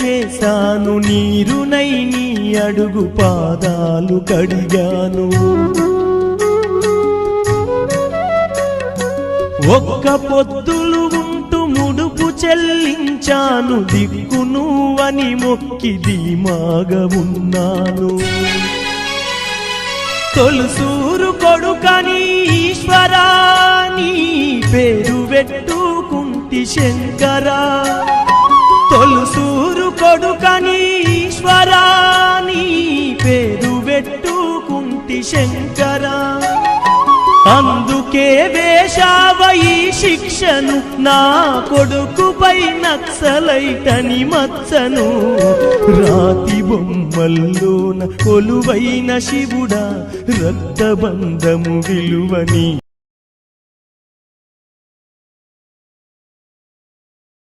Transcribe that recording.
చేశాను, నీరునై నీ అడుగు పాదాలు కడిగాను. ఒక్క పొద్దులు ఉంటూ ముడుపు చెల్లించాను, దిక్కు నువ్వని మొక్కి ధీమాగా ఉన్నాను. తొలుసూరు కొడుకని ఈశ్వరా నీ పేరు పెట్టుకుంటి శంకరా, తొలుసూరు కొడుకని ఈశ్వరా నీ పేరు పెట్టుకుంటి శంకరా. అందుకే వేశావ ఈ శిక్షను, నా కొడుకుపై నక్సలైటని మచ్చను. రాతి బొమ్మల్లోన కొలువైన శివుడా, రక్తబంధము విలువని